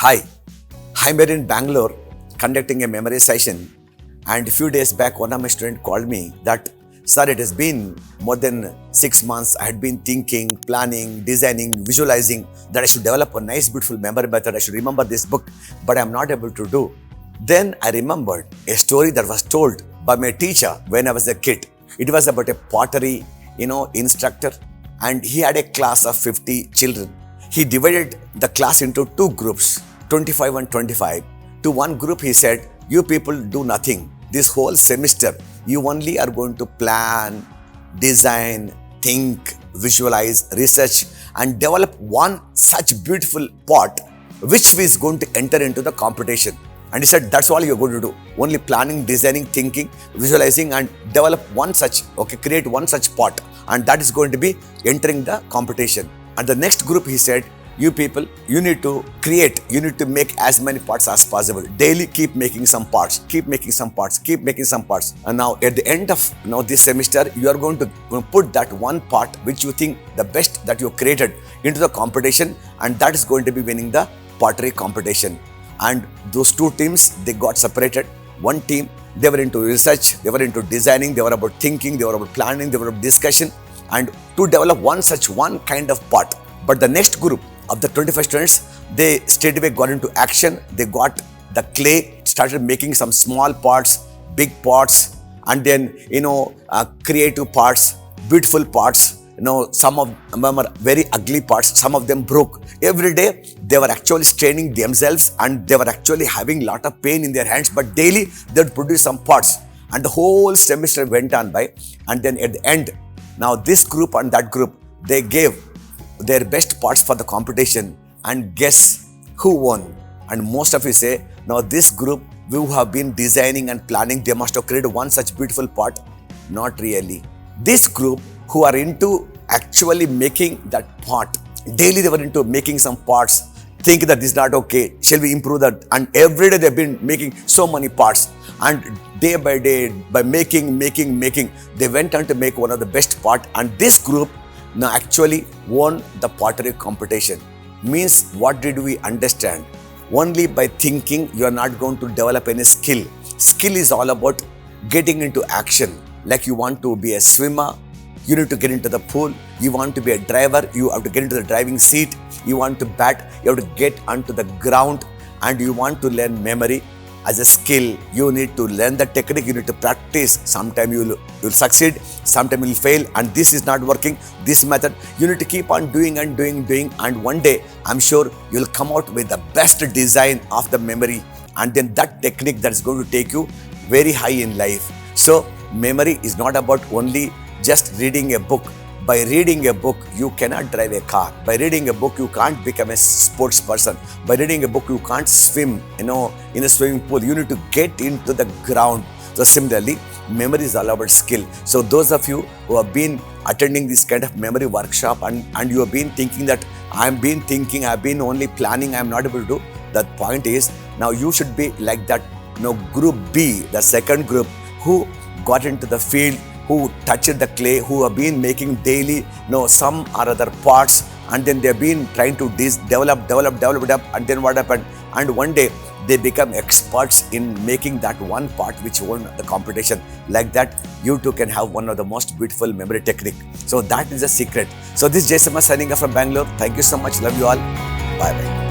Hi, I'm here in Bangalore conducting a memory session, and a few days back one of my students called me that, sir, it has been more than 6 months. I had been thinking, planning, designing, visualizing that I should develop a nice beautiful memory method. I should remember this book, but I'm not able to do. Then I remembered a story that was told by my teacher when I was a kid. It was about a pottery, instructor, and he had a class of 50 children. He divided the class into two groups, 25 and 25. To one group he said, you people do nothing. This whole semester, you only are going to plan, design, think, visualize, research, and develop one such beautiful pot which is going to enter into the competition. And he said, that's all you're going to do. Only planning, designing, thinking, visualizing, and develop create one such pot. And that is going to be entering the competition. And the next group, he said, you people, you need to make as many parts as possible. Daily keep making some parts. And now at the end of this semester, you are going to put that one part which you think the best that you created into the competition, and that is going to be winning the pottery competition. And those two teams, they got separated. One team, they were into research, they were into designing, they were about thinking, they were about planning, they were about discussion, and to develop one kind of pot. But the next group of the 25 students, they straightaway got into action. They got the clay, started making some small pots, big pots, and then creative parts, beautiful parts. Some of them are very ugly parts, some of them broke. Every day they were actually straining themselves and they were actually having a lot of pain in their hands, but daily they would produce some parts. And the whole semester went on by, and then at the end, now this group and that group, they gave their best parts for the competition, and guess who won? And most of you say, now this group who have been designing and planning, they must have created one such beautiful pot. Not really. This group who are into actually making that pot, daily they were into making some parts, think that this is not okay, shall we improve that? And every day they've been making so many parts, and day by day, by making, they went on to make one of the best pot. And this group now actually won the pottery competition. Means, what did we understand? Only by thinking you are not going to develop any skill. Skill is all about getting into action. Like you want to be a swimmer, you need to get into the pool. You want to be a driver, you have to get into the driving seat. You want to bat, you have to get onto the ground. And you want to learn memory as a skill. You need to learn the technique, you need to practice. Sometime you'll succeed, sometime you'll fail, and this is not working, this method. You need to keep on doing, and one day I'm sure you'll come out with the best design of the memory, and then that technique that is going to take you very high in life. So memory is not about only just reading a book. By reading a book, you cannot drive a car. By reading a book, you can't become a sports person. By reading a book, you can't swim, in a swimming pool. You need to get into the ground. So similarly, memory is all about skill. So those of you who have been attending this kind of memory workshop and you have been thinking that I've been only planning, I'm not able to do, that point is, now you should be like that, group B, the second group, who got into the field, who touched the clay, who have been making daily some or other parts, and then they've been trying to develop it up, and then what happened? And one day they become experts in making that one part which won the competition. Like that, you too can have one of the most beautiful memory technique. So that is the secret. So this is Jayasimha signing off from Bangalore. Thank you so much. Love you all. Bye bye.